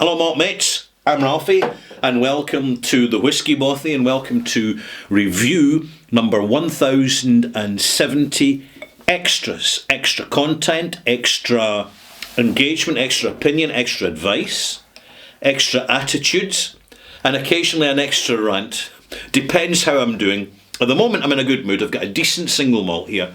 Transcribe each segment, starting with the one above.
Hello, malt mates. I'm Ralphie, and welcome to the Whiskey Bothy, and welcome to review number 1070. Extras, extra content, extra engagement, extra opinion, extra advice, extra attitudes, and occasionally an extra rant. Depends how I'm doing. At the moment, I'm in a good mood. I've got a decent single malt here.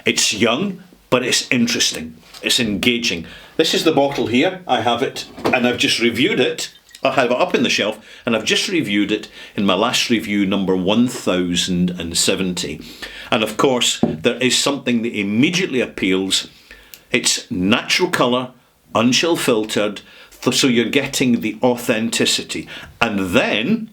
It's young, but it's interesting. It's engaging. This is the bottle here. I have it, and I've just reviewed it. I have it up in the shelf, and I've just reviewed it in my last review, number 1070. And of course, there is something that immediately appeals. It's natural colour, unchill filtered, so you're getting the authenticity. And then,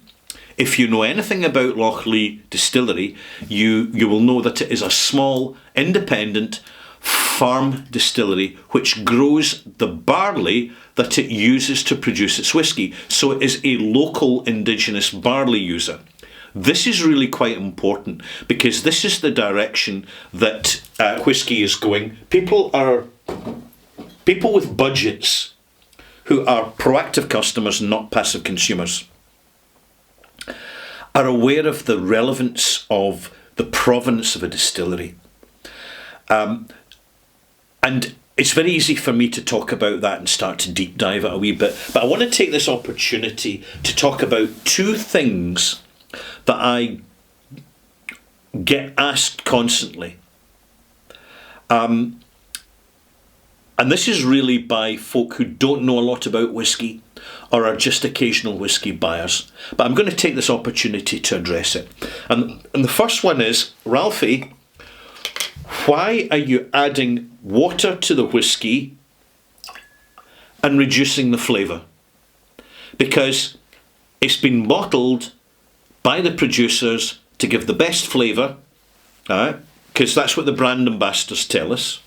if you know anything about Lochleigh Distillery, you will know that it is a small, independent farm distillery which grows the barley that it uses to produce its whisky. So it is a local indigenous barley user. This is really quite important because this is the direction that whisky is going. People with budgets who are proactive customers, not passive consumers, are aware of the relevance of the provenance of a distillery. And it's very easy for me to talk about that and start to deep dive it a wee bit. But I want to take this opportunity to talk about two things that I get asked constantly. And this is really by folk who don't know a lot about whisky or are just occasional whisky buyers. But I'm going to take this opportunity to address it. And the first one is, Ralphie, why are you adding water to the whisky and reducing the flavour? Because it's been bottled by the producers to give the best flavour, because that's what the brand ambassadors tell us.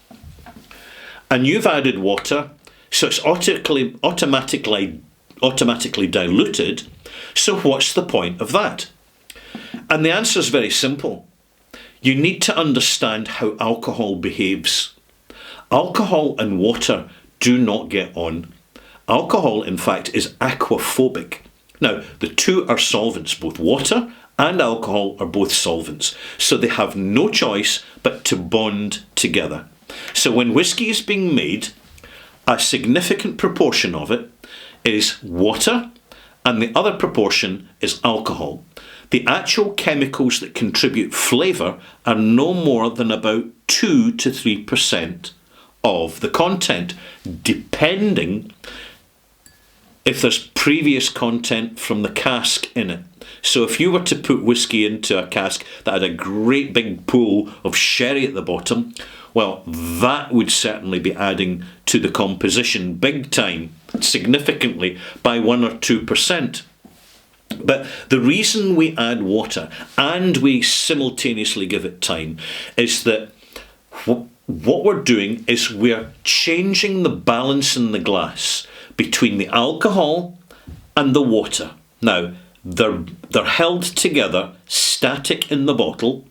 And you've added water, so it's automatically diluted. So what's the point of that? And the answer is very simple. You need to understand how alcohol behaves. Alcohol and water do not get on. Alcohol, in fact, is aquaphobic. Now, the two are solvents. Both water and alcohol are both solvents. So they have no choice but to bond together. So when whisky is being made, a significant proportion of it is water and the other proportion is alcohol. The actual chemicals that contribute flavour are no more than about 2 to 3% of the content, depending if there's previous content from the cask in it. So if you were to put whisky into a cask that had a great big pool of sherry at the bottom, well, that would certainly be adding to the composition big time, significantly by 1 or 2%. But the reason we add water and we simultaneously give it time is that what we're doing is we're changing the balance in the glass between the alcohol and the water. Now, they're held together, static in the bottle,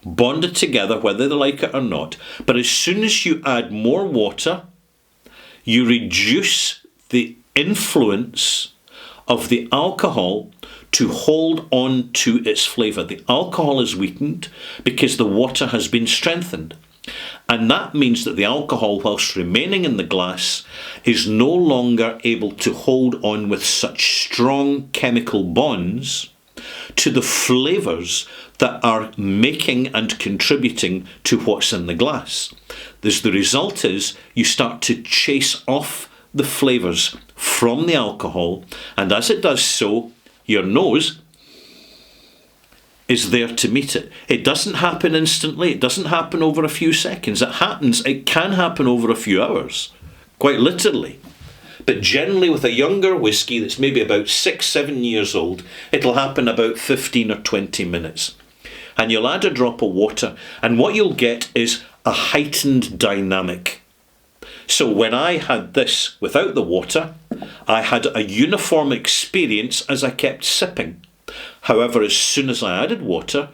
bonded together whether they like it or not. But as soon as you add more water, you reduce the influence of the alcohol to hold on to its flavour. The alcohol is weakened because the water has been strengthened. And that means that the alcohol, whilst remaining in the glass, is no longer able to hold on with such strong chemical bonds to the flavours that are making and contributing to what's in the glass. The result is you start to chase off the flavours from the alcohol, and as it does so, your nose is there to meet it. It doesn't happen instantly, it doesn't happen over a few seconds. It can happen over a few hours, quite literally. But generally with a younger whisky that's maybe about 6-7 years old, it'll happen about 15 or 20 minutes. And you'll add a drop of water, and what you'll get is a heightened dynamic. So when I had this without the water, I had a uniform experience as I kept sipping. However, as soon as I added water,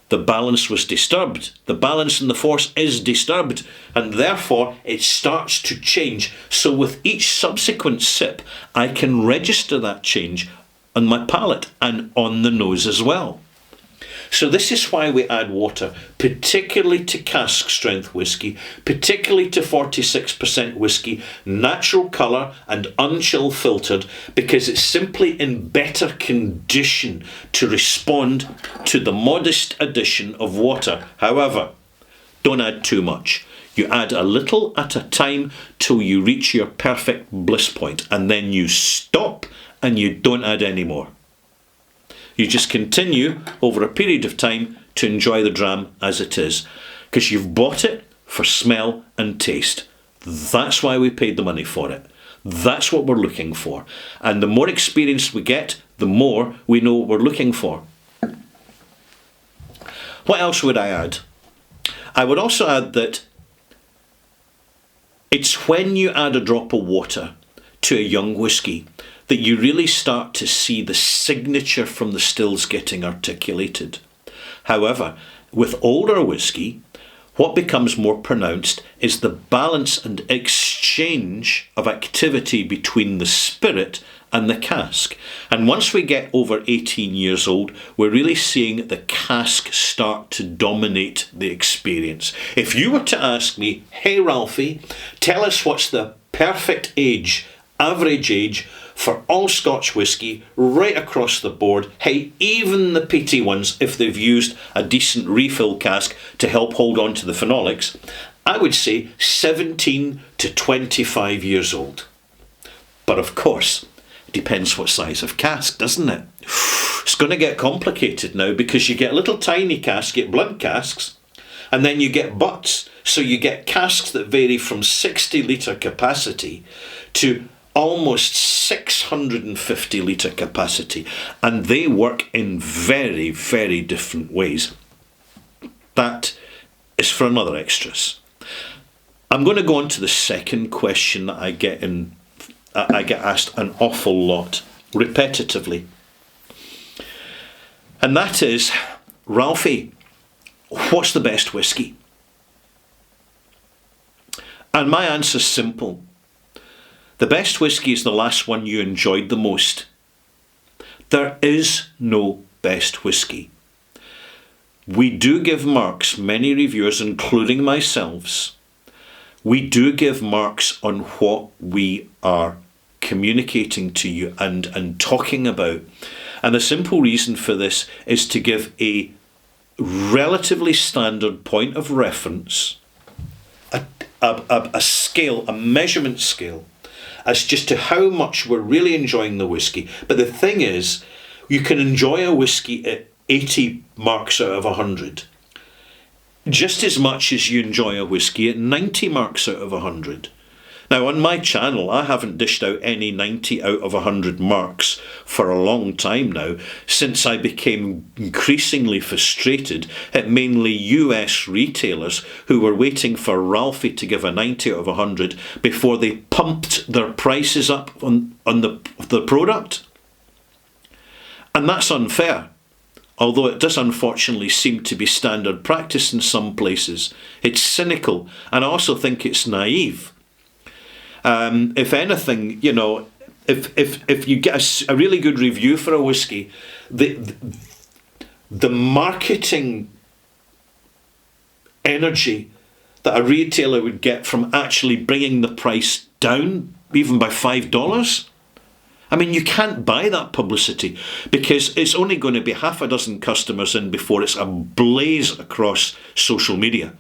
the balance was disturbed. The balance and the force is disturbed, and therefore it starts to change. So with each subsequent sip, I can register that change on my palate and on the nose as well. So this is why we add water, particularly to cask strength whisky, particularly to 46% whisky, natural colour and unchill filtered, because it's simply in better condition to respond to the modest addition of water. However, don't add too much. You add a little at a time till you reach your perfect bliss point, and then you stop and you don't add any more. You just continue over a period of time to enjoy the dram as it is, because you've bought it for smell and taste. That's why we paid the money for it. That's what we're looking for. And the more experience we get, the more we know what we're looking for. What else would I add? I would also add that it's when you add a drop of water to a young whisky that you really start to see the signature from the stills getting articulated. However, with older whisky, what becomes more pronounced is the balance and exchange of activity between the spirit and the cask. And once we get over 18 years old, we're really seeing the cask start to dominate the experience. If you were to ask me, hey Ralphie, tell us what's the perfect age, average age, for all Scotch whisky right across the board, hey, even the peaty ones, if they've used a decent refill cask to help hold on to the phenolics, I would say 17 to 25 years old. But of course, it depends what size of cask, doesn't it? It's going to get complicated now, because you get little tiny casks, you get blunt casks, and then you get butts. So you get casks that vary from 60 litre capacity to almost 650 litre capacity, and they work in very, very different ways. That is for another extras. I'm going to go on to the second question that I get asked an awful lot, repetitively. And that is, Ralphie, what's the best whisky? And my answer's simple. The best whisky is the last one you enjoyed the most. There is no best whisky. We do give marks, many reviewers, including myself, we do give marks on what we are communicating to you and talking about. And the simple reason for this is to give a relatively standard point of reference, a scale, a measurement scale, as just to how much we're really enjoying the whisky. But the thing is, you can enjoy a whisky at 80 marks out of 100, just as much as you enjoy a whisky at 90 marks out of 100. Now, on my channel, I haven't dished out any 90 out of 100 marks for a long time now, since I became increasingly frustrated at mainly US retailers who were waiting for Ralphie to give a 90 out of 100 before they pumped their prices up on the product. And that's unfair. Although it does unfortunately seem to be standard practice in some places. It's cynical, and I also think it's naive. If anything, you know, if you get a really good review for a whisky, the marketing energy that a retailer would get from actually bringing the price down, even by $5, I mean, you can't buy that publicity, because it's only going to be half a dozen customers in before it's ablaze across social media.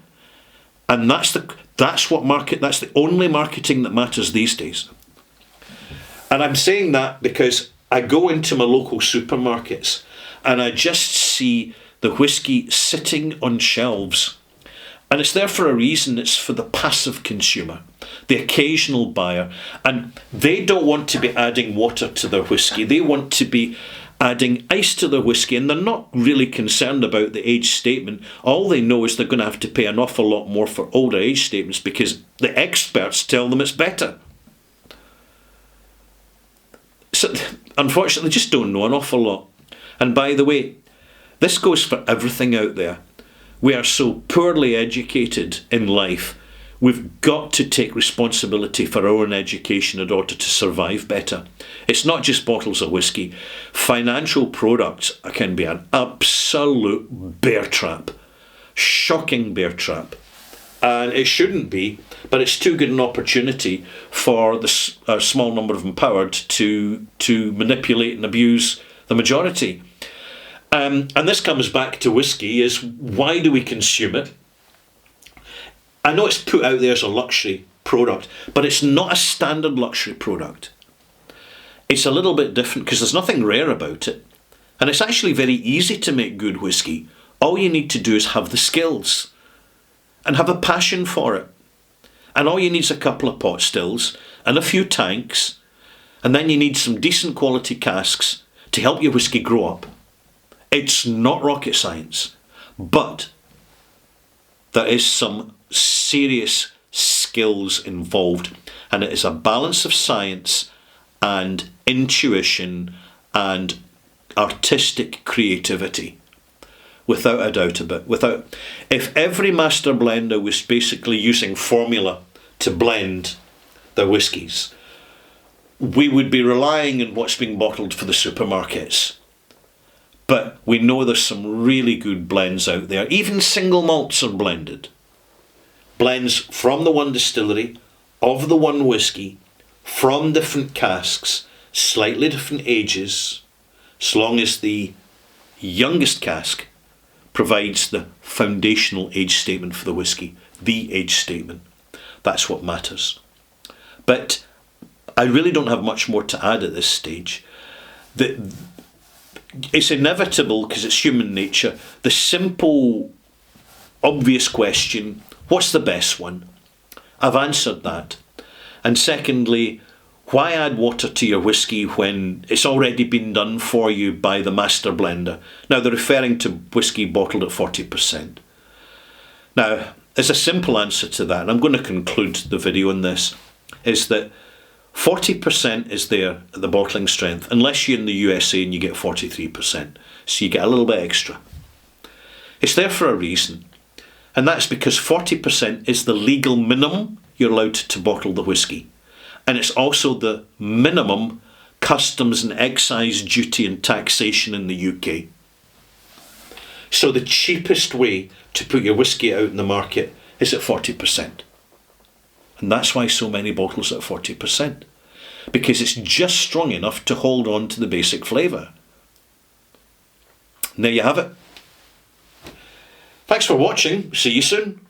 And that's the only marketing that matters these days. And I'm saying that because I go into my local supermarkets and I just see the whisky sitting on shelves. And it's there for a reason. It's for the passive consumer, the occasional buyer. And they don't want to be adding water to their whisky. They want to be adding ice to their whisky, and they're not really concerned about the age statement. All they know is they're going to have to pay an awful lot more for older age statements because the experts tell them it's better. So, unfortunately, they just don't know an awful lot. And by the way, This goes for everything out there. We are so poorly educated in life. We've got to take responsibility for our own education in order to survive better. It's not just bottles of whiskey. Financial products can be an absolute bear trap. Shocking bear trap. And it shouldn't be, but it's too good an opportunity for the small number of empowered to manipulate and abuse the majority. And this comes back to whiskey, is why do we consume it? I know it's put out there as a luxury product, but it's not a standard luxury product. It's a little bit different because there's nothing rare about it. And it's actually very easy to make good whiskey. All you need to do is have the skills and have a passion for it. And all you need is a couple of pot stills and a few tanks, and then you need some decent quality casks to help your whiskey grow up. It's not rocket science, but there is some serious skills involved, and it is a balance of science and intuition and artistic creativity, without a doubt about it. If every master blender was basically using formula to blend their whiskies, we would be relying on what's being bottled for the supermarkets. But we know there's some really good blends out there. Even single malts are blended. Blends from the one distillery, of the one whiskey, from different casks, slightly different ages, as long as the youngest cask provides the foundational age statement for the whiskey, the age statement. That's what matters. But I really don't have much more to add at this stage. It's inevitable because it's human nature. The simple, obvious question, what's the best one? I've answered that. And secondly, why add water to your whiskey when it's already been done for you by the master blender? Now, they're referring to whiskey bottled at 40%. Now, as a simple answer to that, and I'm going to conclude the video on this, is that 40% is there at the bottling strength, unless you're in the USA and you get 43%. So you get a little bit extra. It's there for a reason. And that's because 40% is the legal minimum you're allowed to bottle the whiskey. And it's also the minimum customs and excise duty and taxation in the UK. So the cheapest way to put your whiskey out in the market is at 40%. And that's why so many bottles are at 40%. Because it's just strong enough to hold on to the basic flavour. And there you have it. Thanks for watching. See you soon.